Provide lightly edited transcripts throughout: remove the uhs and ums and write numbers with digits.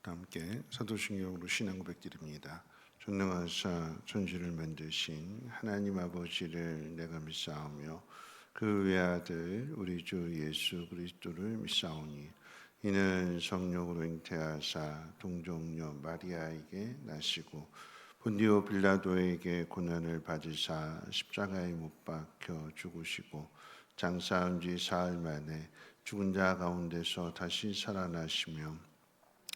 함께 사도신경으로 신앙 고백드립니다. 전능하사 천지를 만드신 하나님 아버지를 내가 믿사오며 그 외아들 우리 주 예수 그리스도를 믿사오니 이는 성령으로 잉태하사 동정녀 마리아에게 나시고 본디오 빌라도에게 고난을 받으사 십자가에 못 박혀 죽으시고 장사한 지 사흘 만에 죽은 자 가운데서 다시 살아나시며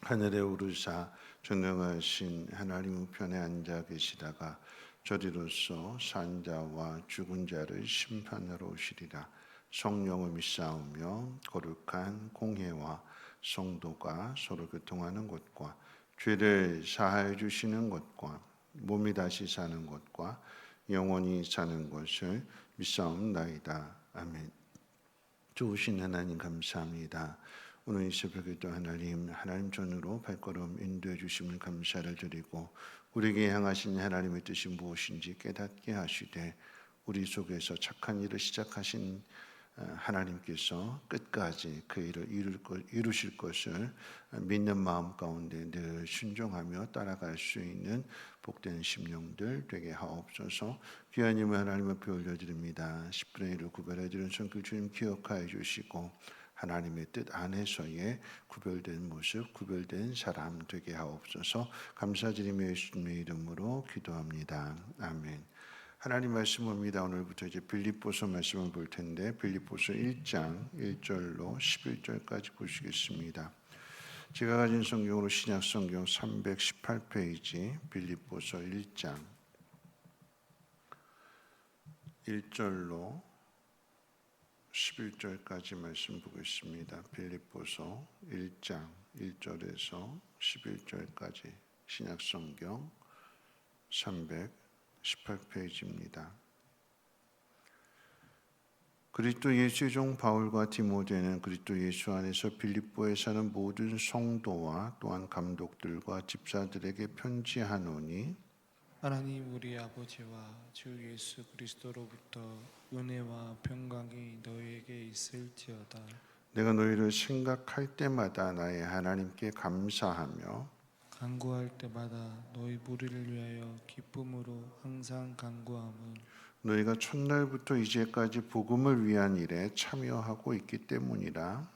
하늘에 오르사 전능하신 하나님 우편에 앉아 계시다가 저리로서 산 자와 죽은 자를 심판하러 오시리라. 성령을 믿사오며 거룩한 공회와 성도가 서로 교통하는 것과 죄를 사하여 주시는 것과 몸이 다시 사는 것과 영원히 사는 것을 믿사옵나이다. 아멘. 좋으신 하나님 감사합니다. 오늘 이 새벽에도 하나님 전으로 발걸음 인도해 주심을 감사를 드리고 우리에게 향하신 하나님의 뜻이 무엇인지 깨닫게 하시되 우리 속에서 착한 일을 시작하신 하나님께서 끝까지 그 일을 이루실 것을 믿는 마음 가운데 늘 순종하며 따라갈 수 있는 복된 심령들 되게 하옵소서. 귀한 힘을 하나님 앞에 올려드립니다. 10분의 1을 구별해드린 성길 주님 기억하여 주시고 하나님의 뜻 안에서의 구별된 모습, 구별된 사람 되게 하옵소서. 감사드리며 예수님의 이름으로 기도합니다. 아멘. 하나님 말씀 봅니다. 오늘부터 이제 빌립보서 말씀을 볼 텐데 빌립보서 1장 1절로 11절까지 보시겠습니다. 제가 가진 성경으로 신약 성경 318페이지 빌립보서 1장 1절로 11절까지 말씀 보겠습니다. 빌립보서 1장 1절에서 11절까지 신약 성경 318페이지입니다. 그리스도 예수의 종 바울과 디모데는 그리스도 예수 안에서 빌립보에 사는 모든 성도와 또한 감독들과 집사들에게 편지하노니 하나님 우리 아버지와 주 예수 그리스도로부터 은혜와 평강이 너희에게 있을지어다. 내가 너희를 생각할 때마다 나의 하나님께 감사하며 간구할 때마다 너희 무리를 위하여 기쁨으로 항상 간구함은 너희가 첫날부터 이제까지 복음을 위한 일에 참여하고 있기 때문이라.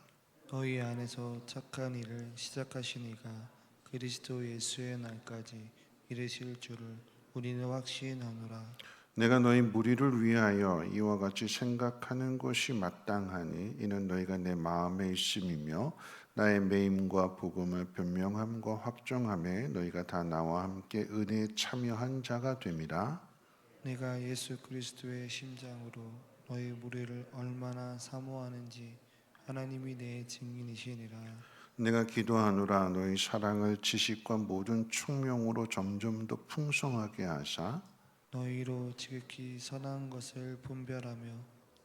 너희 안에서 착한 일을 시작하신 이가 그리스도 예수의 날까지 이르실 줄을 우리는 확신하노라. 내가 너희 무리를 위하여 이와 같이 생각하는 것이 마땅하니 이는 너희가 내 마음에 있음이며 나의 매임과 복음을 변명함과 확정함에 너희가 다 나와 함께 은혜에 참여한 자가 됨이라. 내가 예수 그리스도의 심장으로 너희 무리를 얼마나 사모하는지 하나님이 내 증인이시니라. 내가 기도하노라 너희 사랑을 지식과 모든 총명으로 점점 더 풍성하게 하사 너희로 지극히 선한 것을 분별하며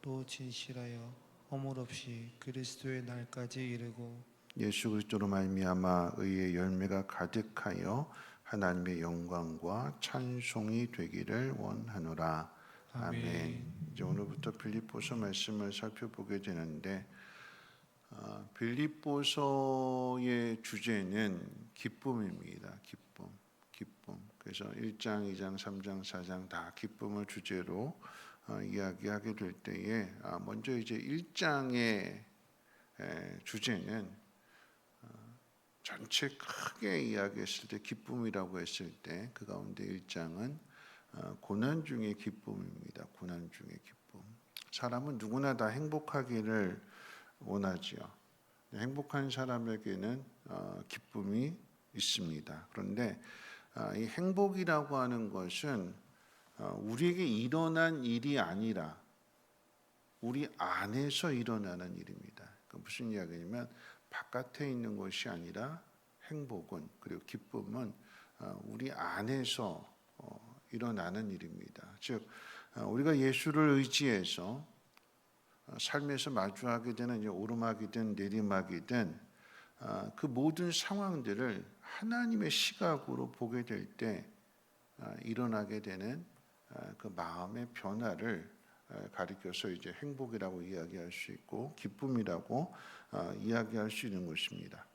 또 진실하여 허물 없이 그리스도의 날까지 이르고 예수 그리스도로 말미암아 의의 열매가 가득하여 하나님의 영광과 찬송이 되기를 원하노라. 아멘. 이제 오늘부터 빌립보서 말씀을 살펴보게 되는데 빌립보서의 주제는 기쁨입니다. 기쁨. 그래서 1장, 2장, 3장, 4장 다 기쁨을 주제로 이야기하게 될 때에 먼저 이제 1장의 주제는 전체 크게 이야기했을 때 기쁨이라고 했을 때 그 가운데 1장은 고난 중의 기쁨입니다. 고난 중의 기쁨. 사람은 누구나 다 행복하기를 원하지요. 행복한 사람에게는 기쁨이 있습니다. 그런데 이 행복이라고 하는 것은 우리에게 일어난 일이 아니라 우리 안에서 일어나는 일입니다. 무슨 이야기냐면 바깥에 있는 것이 아니라 행복은 그리고 기쁨은 우리 안에서 일어나는 일입니다. 즉 우리가 예수를 의지해서 삶에서 마주하게 되는 오르막이든 내리막이든 그 모든 상황들을 하나님의 시각으로 보게 될 때 일어나게 되는 그 마음의 변화를 가리켜서 이제 행복이라고 이야기할 수 있고 기쁨이라고 이야기할 수 있는 것입니다.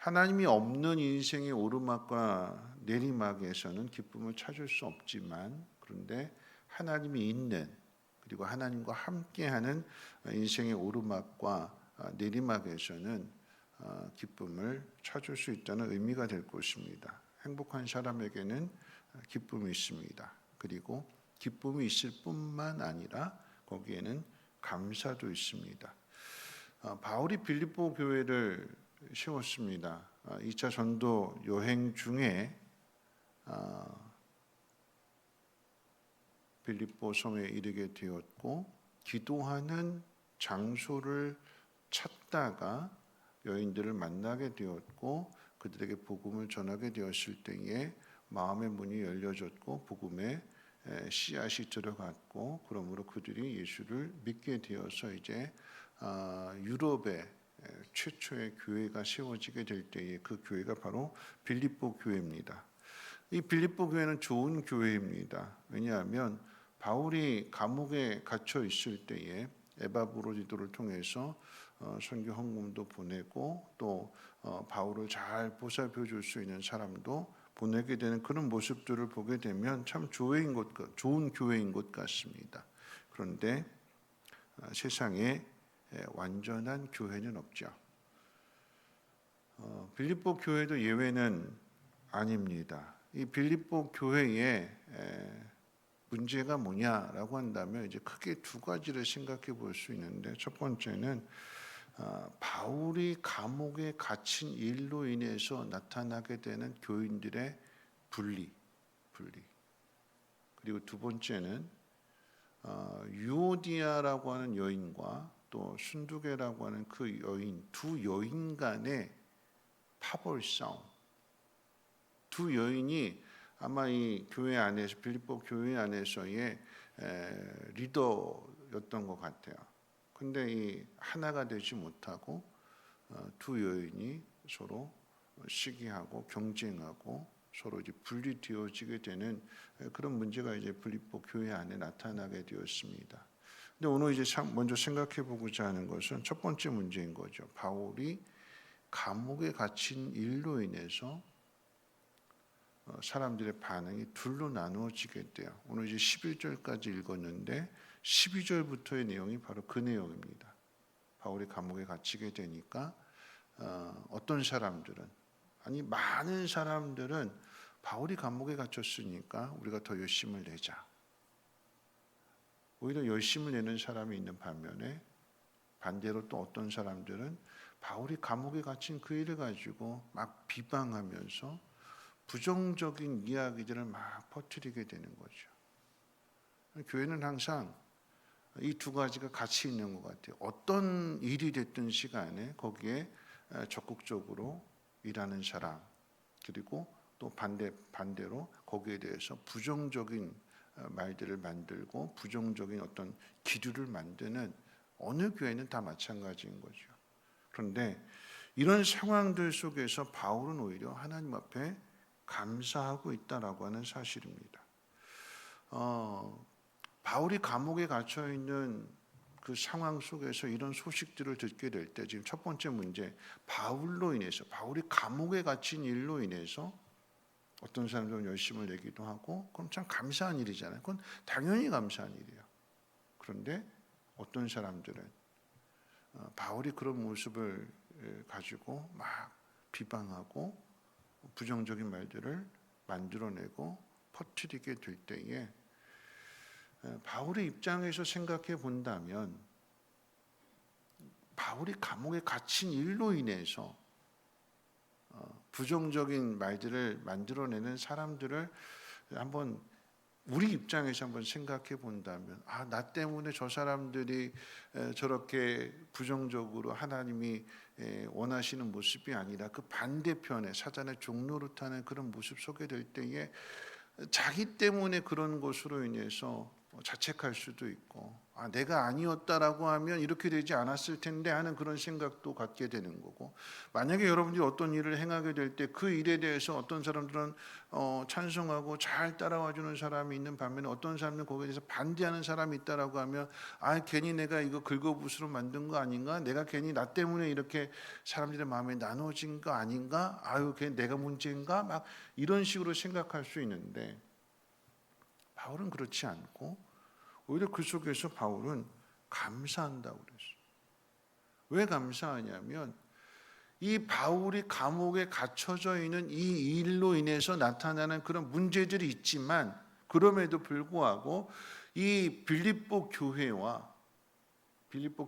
하나님이 없는 인생의 오르막과 내리막에서는 기쁨을 찾을 수 없지만, 그런데 하나님이 있는, 그리고 하나님과 함께하는 인생의 오르막과 내리막에서는 기쁨을 찾을 수 있다는 의미가 될 것입니다. 행복한 사람에게는 기쁨이 있습니다. 그리고 기쁨이 있을 뿐만 아니라 거기에는 감사도 있습니다. 바울이 빌립보 교회를 세웠습니다. 2차 전도 여행 중에 빌립보 성에 이르게 되었고, 기도하는 장소를 찾다가 여인들을 만나게 되었고, 그들에게 복음을 전하게 되었을 때에 마음의 문이 열려졌고 복음의 씨앗이 들어갔고, 그러므로 그들이 예수를 믿게 되어서 이제 유럽의 최초의 교회가 세워지게 될 때에 그 교회가 바로 빌립보 교회입니다. 이 빌립보 교회는 좋은 교회입니다. 왜냐하면 바울이 감옥에 갇혀 있을 때에 에바브로디도를 통해서 선교 헌금도 보내고, 또 바울을 잘 보살펴 줄 수 있는 사람도 보내게 되는 그런 모습들을 보게 되면 참 좋은 교회인 것 같습니다. 그런데 세상에 완전한 교회는 없죠. 빌립보 교회도 예외는 아닙니다. 이 빌립보 교회의 문제가 뭐냐라고 한다면 이제 크게 두 가지를 생각해 볼 수 있는데, 첫 번째는 바울이 감옥에 갇힌 일로 인해서 나타나게 되는 교인들의 분리. 그리고 두 번째는 유오디아라고 하는 여인과 또 순두계라고 하는 그 여인, 두 여인 간의 파벌 싸움. 두 여인이 아마 이 교회 안에서, 빌립보 교회 안에서의 리더였던 것 같아요. 근데 이 하나가 되지 못하고 두 여인이 서로 시기하고 경쟁하고 서로 이제 분리되어지게 되는 그런 문제가 이제 빌립보 교회 안에 나타나게 되었습니다. 근데 오늘 이제 먼저 생각해 보고자 하는 것은 첫 번째 문제인 거죠. 바울이 감옥에 갇힌 일로 인해서 사람들의 반응이 둘로 나누어지게 돼요. 오늘 이제 11절까지 읽었는데 12절부터의 내용이 바로 그 내용입니다. 바울이 감옥에 갇히게 되니까 어떤 사람들은, 아니 많은 사람들은 바울이 감옥에 갇혔으니까 우리가 더 열심을 내자. 오히려 열심을 내는 사람이 있는 반면에, 반대로 또 어떤 사람들은 바울이 감옥에 갇힌 그 일을 가지고 막 비방하면서 부정적인 이야기들을 막 퍼뜨리게 되는 거죠. 교회는 항상 이 두 가지가 같이 있는 것 같아요. 어떤 일이 됐든 시간에 거기에 적극적으로 일하는 사람, 그리고 또 반대로 거기에 대해서 부정적인 말들을 만들고 부정적인 어떤 기류를 만드는 어느 교회는 다 마찬가지인 거죠. 그런데 이런 상황들 속에서 바울은 오히려 하나님 앞에 감사하고 있다라고 하는 사실입니다. 바울이 감옥에 갇혀 있는 그 상황 속에서 이런 소식들을 듣게 될 때, 지금 첫 번째 문제, 바울로 인해서, 바울이 감옥에 갇힌 일로 인해서 어떤 사람들은 열심을 내기도 하고, 그럼 참 감사한 일이잖아요. 그건 당연히 감사한 일이에요. 그런데 어떤 사람들은 바울이 그런 모습을 가지고 막 비방하고 부정적인 말들을 만들어내고 퍼뜨리게 될 때에, 바울의 입장에서 생각해 본다면 바울이 감옥에 갇힌 일로 인해서 부정적인 말들을 만들어내는 사람들을 한번 우리 입장에서 한번 생각해 본다면, 나 때문에 저 사람들이 저렇게 부정적으로 하나님이 원하시는 모습이 아니라 그 반대편에 사단의 종노릇하는 그런 모습 속에 될 때에 자기 때문에 그런 것으로 인해서 자책할 수도 있고, 내가 아니었다라고 하면 이렇게 되지 않았을 텐데 하는 그런 생각도 갖게 되는 거고, 만약에 여러분들이 어떤 일을 행하게 될 때 그 일에 대해서 어떤 사람들은 찬성하고 잘 따라와 주는 사람이 있는 반면에 어떤 사람은 거기에 대해서 반대하는 사람이 있다라고 하면 괜히 내가 이거 긁어부스로 만든 거 아닌가? 내가 괜히 나 때문에 이렇게 사람들의 마음이 나눠진 거 아닌가? 괜히 내가 문제인가? 막 이런 식으로 생각할 수 있는데, 바울은 그렇지 않고 오히려 그 속에서 바울은 감사한다고 그랬어요. 왜 감사하냐면 이 바울이 감옥에 갇혀져 있는 이 일로 인해서 나타나는 그런 문제들이 있지만, 그럼에도 불구하고 이 빌립보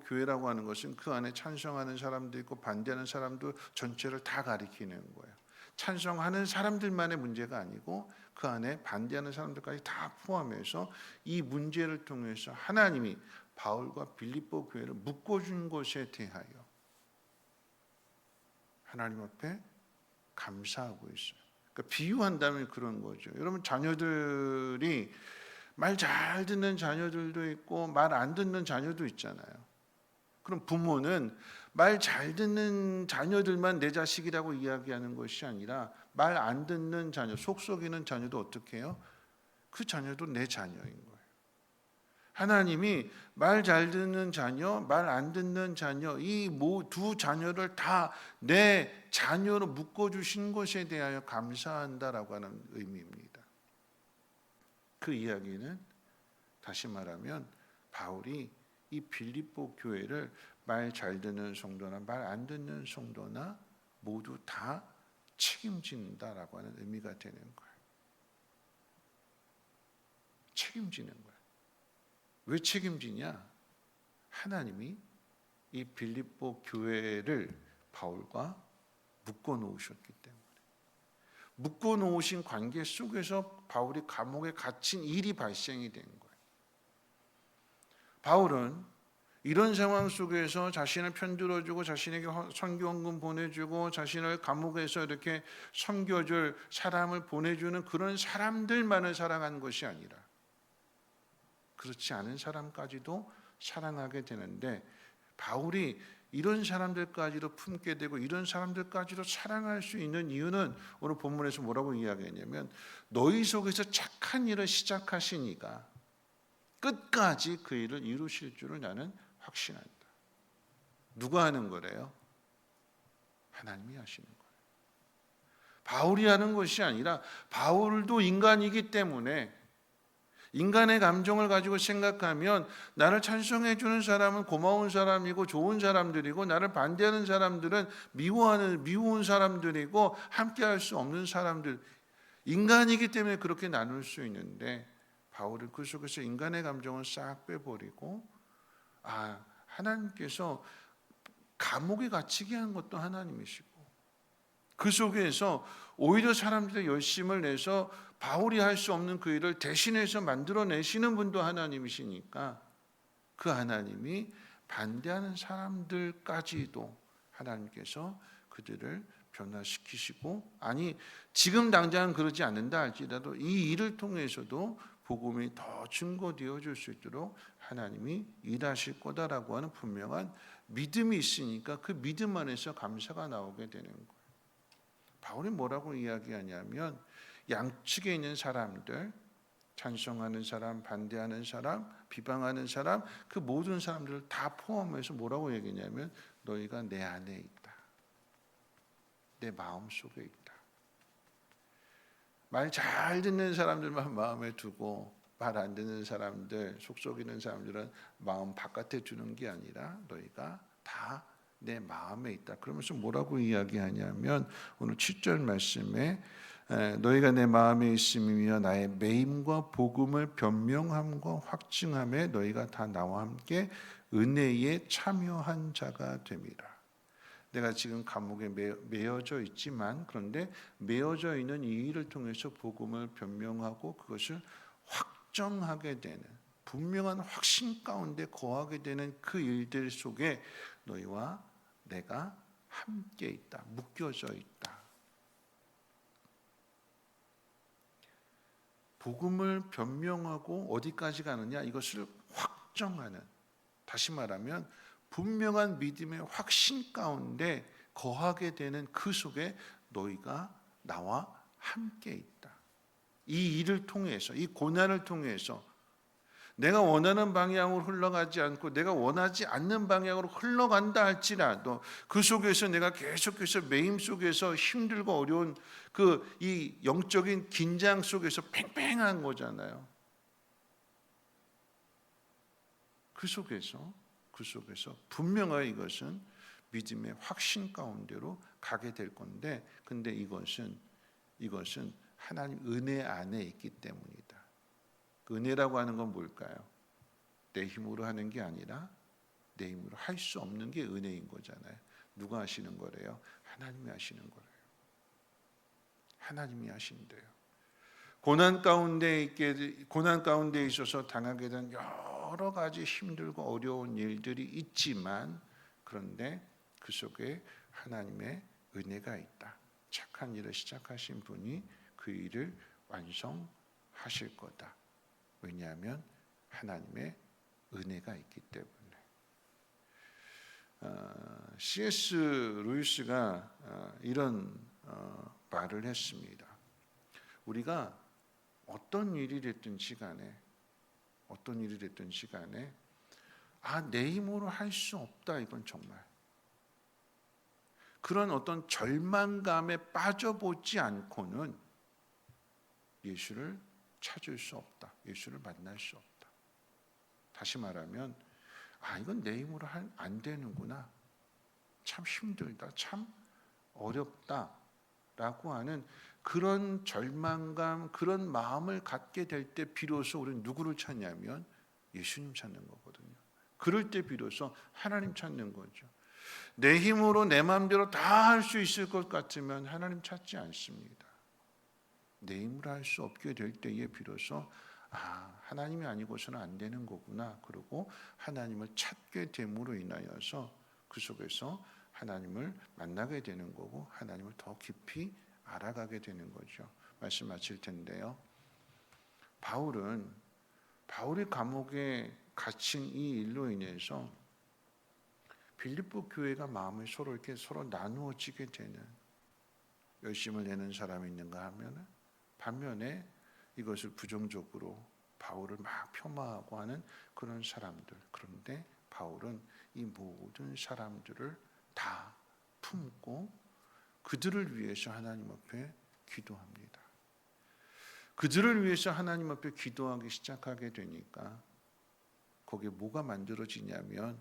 교회라고 하는 것은 그 안에 찬성하는 사람도 있고 반대하는 사람도 전체를 다 가리키는 거예요. 찬성하는 사람들만의 문제가 아니고 그 안에 반대하는 사람들까지 다 포함해서 이 문제를 통해서 하나님이 바울과 빌립보 교회를 묶어준 것에 대하여 하나님 앞에 감사하고 있어요. 그러니까 비유한다면 그런 거죠. 여러분, 자녀들이 말 잘 듣는 자녀들도 있고 말 안 듣는 자녀도 있잖아요. 그럼 부모는 말 잘 듣는 자녀들만 내 자식이라고 이야기하는 것이 아니라 말 안 듣는 자녀, 속 썩이는 자녀도 어떻게 해요? 그 자녀도 내 자녀인 거예요. 하나님이 말 잘 듣는 자녀, 말 안 듣는 자녀, 이 두 자녀를 다 내 자녀로 묶어주신 것에 대하여 감사한다라고 하는 의미입니다. 그 이야기는 다시 말하면 바울이 이 빌립보 교회를 말 잘 듣는 성도나 말 안 듣는 성도나 모두 다 책임진다라고 하는 의미가 되는 거예요. 책임지는 거예요. 왜 책임지냐? 하나님이 이 빌립보 교회를 바울과 묶어 놓으셨기 때문에, 묶어 놓으신 관계 속에서 바울이 감옥에 갇힌 일이 발생이 된 거예요. 바울은 이런 상황 속에서 자신을 편들어주고 자신에게 선교헌금 보내주고 자신을 감옥에서 이렇게 섬겨줄 사람을 보내주는 그런 사람들만을 사랑한 것이 아니라 그렇지 않은 사람까지도 사랑하게 되는데, 바울이 이런 사람들까지도 품게 되고 이런 사람들까지도 사랑할 수 있는 이유는 오늘 본문에서 뭐라고 이야기했냐면, 너희 속에서 착한 일을 시작하신 이가 끝까지 그 일을 이루실 줄을 나는 확신한다. 누가 하는 거래요? 하나님이 하시는 거예요. 바울이 하는 것이 아니라, 바울도 인간이기 때문에 인간의 감정을 가지고 생각하면 나를 찬성해 주는 사람은 고마운 사람이고 좋은 사람들이고, 나를 반대하는 사람들은 미워한 사람들이고 함께할 수 없는 사람들, 인간이기 때문에 그렇게 나눌 수 있는데, 바울은 그 속에서 인간의 감정을 싹 빼버리고 하나님께서 감옥에 갇히게 한 것도 하나님이시고, 그 속에서 오히려 사람들의 열심을 내서 바울이 할 수 없는 그 일을 대신해서 만들어내시는 분도 하나님이시니까, 그 하나님이 반대하는 사람들까지도 하나님께서 그들을 변화시키시고, 지금 당장은 그러지 않는다 할지라도 이 일을 통해서도 복음이 더 증거되어 줄 수 있도록 하나님이 일하실 거다라고 하는 분명한 믿음이 있으니까 그 믿음 안에서 감사가 나오게 되는 거예요. 바울이 뭐라고 이야기하냐면, 양측에 있는 사람들, 찬성하는 사람, 반대하는 사람, 비방하는 사람, 그 모든 사람들을 다 포함해서 뭐라고 얘기냐면, 너희가 내 안에 있다, 내 마음 속에 있다. 말 잘 듣는 사람들만 마음에 두고 말 안 듣는 사람들, 속 썩이는 사람들은 마음 바깥에 두는 게 아니라 너희가 다 내 마음에 있다. 그러면서 뭐라고 이야기하냐면, 오늘 7절 말씀에 너희가 내 마음에 있음이며 나의 매임과 복음을 변명함과 확증함에 너희가 다 나와 함께 은혜에 참여한 자가 됨이라. 내가 지금 감옥에 매여져 있지만, 그런데 매여져 있는 이 일을 통해서 복음을 변명하고 그것을 확정하게 되는, 분명한 확신 가운데 거하게 되는 그 일들 속에 너희와 내가 함께 있다, 묶여져 있다. 복음을 변명하고 어디까지 가느냐, 이것을 확정하는, 다시 말하면 분명한 믿음의 확신 가운데 거하게 되는 그 속에 너희가 나와 함께 있다. 이 일을 통해서, 이 고난을 통해서 내가 원하는 방향으로 흘러가지 않고 내가 원하지 않는 방향으로 흘러간다 할지라도 그 속에서 내가 계속해서 매임 속에서 힘들고 어려운 이 영적인 긴장 속에서 팽팽한 거잖아요. 그 속에서 분명하게 이것은 믿음의 확신 가운데로 가게 될 건데, 근데 이것은 하나님 은혜 안에 있기 때문이다. 은혜라고 하는 건 뭘까요? 내 힘으로 하는 게 아니라 내 힘으로 할 수 없는 게 은혜인 거잖아요. 누가 하시는 거래요? 하나님이 하시는 거래요. 하나님이 하신대요. 고난 가운데 있어서 당하게 된 여러 가지 힘들고 어려운 일들이 있지만, 그런데 그 속에 하나님의 은혜가 있다. 착한 일을 시작하신 분이 그 일을 완성하실 거다. 왜냐하면 하나님의 은혜가 있기 때문에. C.S. 루이스가 이런 말을 했습니다. 우리가 어떤 일이 됐든지 간에 내 힘으로 할 수 없다, 이건 정말 그런 어떤 절망감에 빠져보지 않고는 예수를 찾을 수 없다. 예수를 만날 수 없다. 다시 말하면 이건 내 힘으로 안 되는구나. 참 힘들다. 참 어렵다. 라고 하는 그런 절망감, 그런 마음을 갖게 될 때 비로소 우리는 누구를 찾냐면 예수님 찾는 거거든요. 그럴 때 비로소 하나님 찾는 거죠. 내 힘으로 내 마음대로 다 할 수 있을 것 같으면 하나님 찾지 않습니다. 내 힘으로 할 수 없게 될 때에 비로소 하나님이 아니고서는 안 되는 거구나. 그리고 하나님을 찾게 됨으로 인하여서 그 속에서 하나님을 만나게 되는 거고 하나님을 더 깊이 알아가게 되는 거죠. 말씀 마칠 텐데요. 바울이 감옥에 갇힌 이 일로 인해서 빌립보 교회가 마음이 서로 나누어지게 되는, 열심을 내는 사람이 있는가 하면 반면에 이것을 부정적으로 바울을 막 폄하하고 하는 그런 사람들. 그런데 바울은 이 모든 사람들을 다 품고 그들을 위해서 하나님 앞에 기도합니다. 그들을 위해서 하나님 앞에 기도하기 시작하게 되니까 거기에 뭐가 만들어지냐면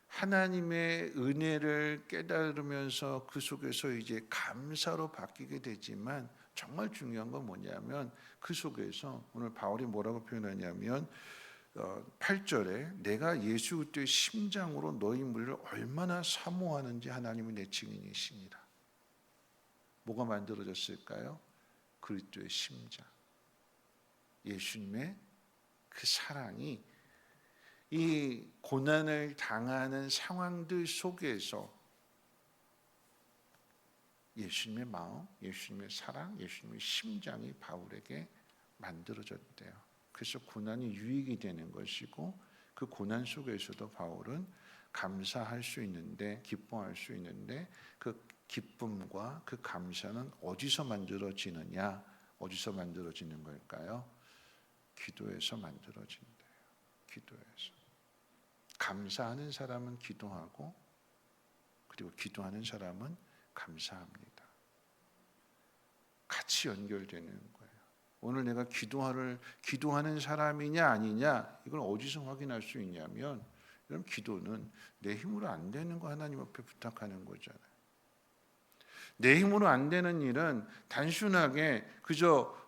하나님의 은혜를 깨달으면서 그 속에서 이제 감사로 바뀌게 되지만, 정말 중요한 건 뭐냐면 그 속에서 오늘 바울이 뭐라고 표현하냐면 8절에 내가 예수 그리스도의 심장으로 너희 무리를 얼마나 사모하는지 하나님은 내 증인이시니라. 뭐가 만들어졌을까요? 그리스도의 심장, 예수님의 그 사랑이 이 고난을 당하는 상황들 속에서 예수님의 마음, 예수님의 사랑, 예수님의 심장이 바울에게 만들어졌대요. 그래서 고난이 유익이 되는 것이고 그 고난 속에서도 바울은 감사할 수 있는데, 기뻐할 수 있는데 그 기쁨과 그 감사는 어디서 만들어지느냐? 어디서 만들어지는 걸까요? 기도에서 만들어진대요. 기도에서. 감사하는 사람은 기도하고, 그리고 기도하는 사람은 감사합니다. 같이 연결되는 거예요. 오늘 내가 기도하는 사람이냐 아니냐, 이걸 어디서 확인할 수 있냐면, 여러분, 기도는 내 힘으로 안 되는 거 하나님 앞에 부탁하는 거잖아요. 내 힘으로 안 되는 일은 단순하게 그저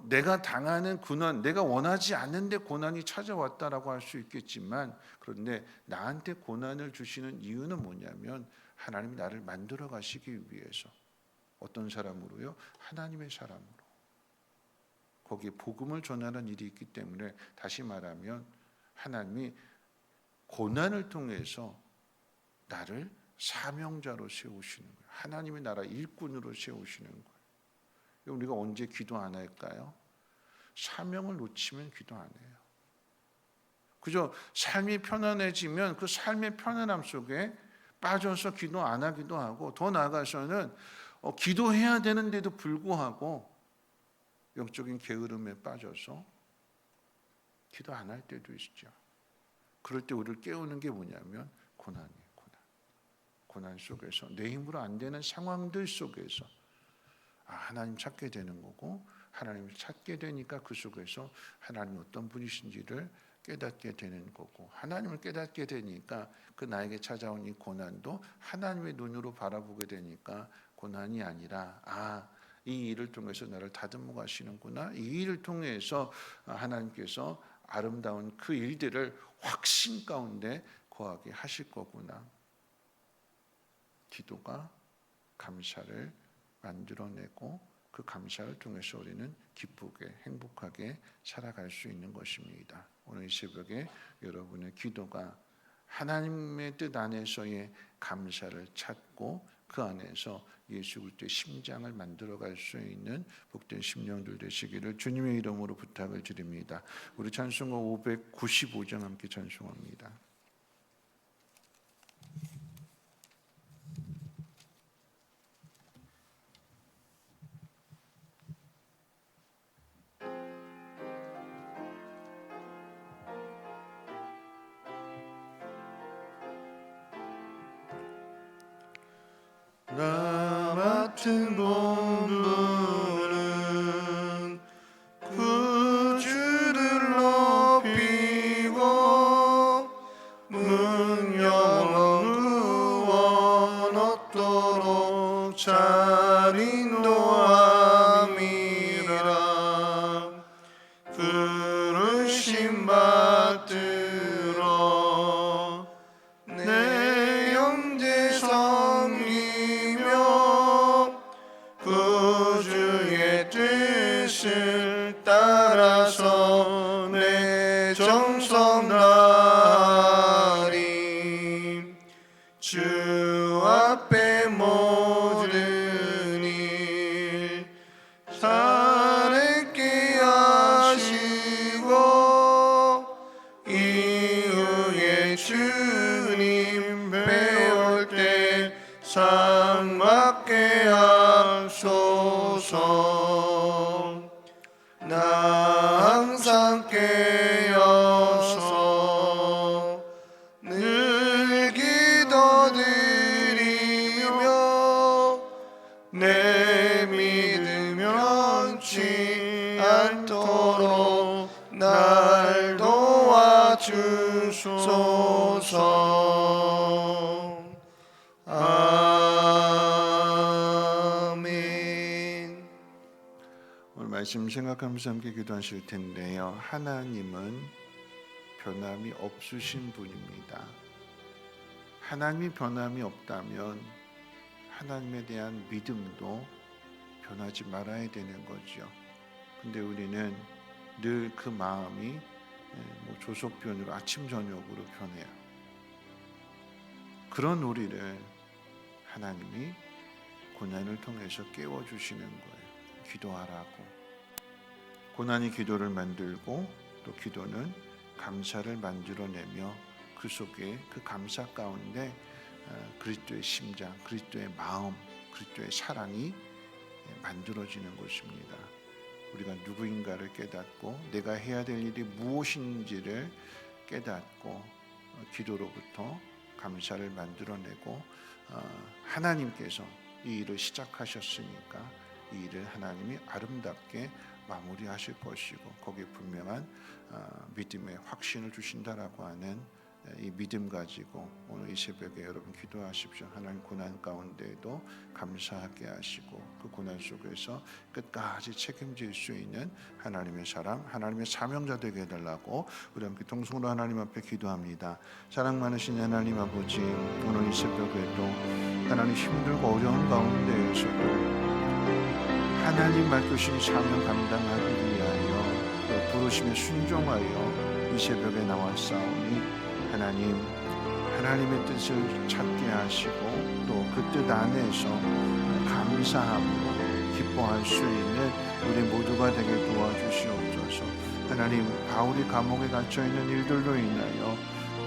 내가 당하는 고난, 내가 원하지 않는데 고난이 찾아왔다라고 할 수 있겠지만, 그런데 나한테 고난을 주시는 이유는 뭐냐면 하나님이 나를 만들어 가시기 위해서. 어떤 사람으로요? 하나님의 사람으로. 거기에 복음을 전하는 일이 있기 때문에, 다시 말하면 하나님이 고난을 통해서 나를 사명자로 세우시는 거예요. 하나님의 나라 일꾼으로 세우시는 거예요. 우리가 언제 기도 안 할까요? 사명을 놓치면 기도 안 해요. 그저 삶이 편안해지면 그 삶의 편안함 속에 빠져서 기도 안 하기도 하고, 더 나아가서는 기도해야 되는데도 불구하고 영적인 게으름에 빠져서 기도 안 할 때도 있죠. 그럴 때 우리를 깨우는 게 뭐냐면 고난이에요. 고난 속에서, 내 힘으로 안 되는 상황들 속에서 하나님 찾게 되는 거고, 하나님을 찾게 되니까 그 속에서 하나님이 어떤 분이신지를 깨닫게 되는 거고, 하나님을 깨닫게 되니까 그 나에게 찾아온 이 고난도 하나님의 눈으로 바라보게 되니까 고난이 아니라 이 일을 통해서 나를 다듬어 가시는구나, 이 일을 통해서 하나님께서 아름다운 그 일들을 확신 가운데 거하게 하실 거구나. 기도가 감사를 만들어내고 그 감사를 통해서 우리는 기쁘게 행복하게 살아갈 수 있는 것입니다. 오늘 이 새벽에 여러분의 기도가 하나님의 뜻 안에서의 감사를 찾고 그 안에서 예수 그리스도의 심장을 만들어갈 수 있는 복된 심령들 되시기를 주님의 이름으로 부탁을 드립니다. 우리 찬송가 595장 함께 찬송합니다. 나 맡은 본분은 구주를 높이고 문영원 구원 얻도록 잘 인도함이라. 부르심 받들어 내 형제 섬기며 구주의 뜻을 따라서 내 정성 다하리. 주 앞에 모든 일 살게 하시고 이후에 주님 배울 때 상 받게 하소서. 나 항상 깨어서 늘 기도드리며 내 믿음 변치 않도록 날 도와주소서. 아멘. 오늘 말씀 생각하면서 함께 기도하실 텐데요. 하나님은 변함이 없으신 분입니다. 하나님이 변함이 없다면 하나님에 대한 믿음도 변하지 말아야 되는 거죠. 근데 우리는 늘 그 마음이 조속변으로 아침 저녁으로 변해요. 그런 우리를 하나님이 고난을 통해서 깨워주시는 거예요. 기도하라고. 고난이 기도를 만들고 또 기도는 감사를 만들어내며 그 속에 그 감사 가운데 그리스도의 심장, 그리스도의 마음, 그리스도의 사랑이 만들어지는 것입니다. 우리가 누구인가를 깨닫고 내가 해야 될 일이 무엇인지를 깨닫고 기도로부터 감사를 만들어내고 하나님께서 이 일을 시작하셨으니까 이 일을 하나님이 아름답게 마무리하실 것이고 거기에 분명한 믿음의 확신을 주신다라고 하는 이 믿음 가지고 오늘 이 새벽에 여러분 기도하십시오. 하나님 고난 가운데에도 감사하게 하시고 그 고난 속에서 끝까지 책임질 수 있는 하나님의 사람, 하나님의 사명자 되게 해달라고 우리 함께 통성으로 하나님 앞에 기도합니다. 사랑 많으신 하나님 아버지, 오늘 이 새벽에도 하나님 힘들고 어려운 가운데에서도 하나님 맡기신 사명 감당하기 위하여 또 부르심에 순종하여 이 새벽에 나왔사오니 하나님의 뜻을 찾게 하시고 또 그 뜻 안에서 감사함으로 기뻐할 수 있는 우리 모두가 되게 도와주시옵소서. 하나님, 바울이 감옥에 갇혀 있는 일들로 인하여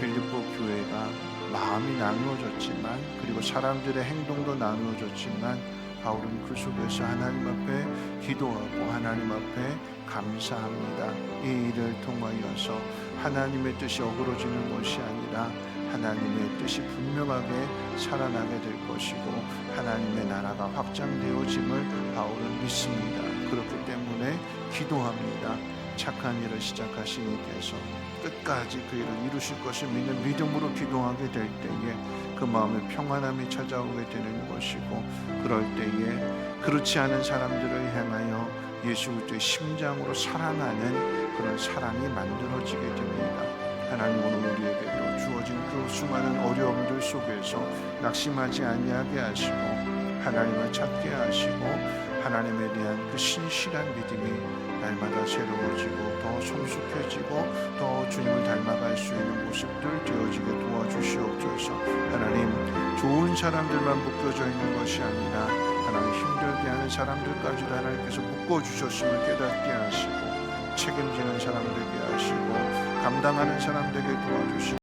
빌립보 교회가 마음이 나누어졌지만, 그리고 사람들의 행동도 나누어졌지만, 바울은 그 속에서 하나님 앞에 기도하고 하나님 앞에 감사합니다. 이 일을 통하여서 하나님의 뜻이 어그러지는 것이 아니라 하나님의 뜻이 분명하게 살아나게 될 것이고 하나님의 나라가 확장되어짐을 바울은 믿습니다. 그렇기 때문에 기도합니다. 착한 일을 시작하신 이께서 끝까지 그 일을 이루실 것을 믿는 믿음으로 기도하게 될 때에 그 마음에 평안함이 찾아오게 되는 것이고, 그럴 때에 그렇지 않은 사람들을 향하여 예수 그리스도의 심장으로 사랑하는 그런 사랑이 만들어지게 됩니다. 하나님, 오늘 우리에게도 주어진 그 수많은 어려움들 속에서 낙심하지 아니하게 하시고 하나님을 찾게 하시고 하나님에 대한 그 신실한 믿음이 날마다 새로워지고 더 성숙해지고 더 주님을 닮아갈 수 있는 모습들 되어지게 도와주시옵소서. 하나님, 좋은 사람들만 묶여져 있는 것이 아니라 하나님, 힘들게 하는 사람들까지도 하나님께서 묶어주셨음을 깨닫게 하시고 책임지는 사람 되게 하시고 감당하는 사람 되게 도와주시고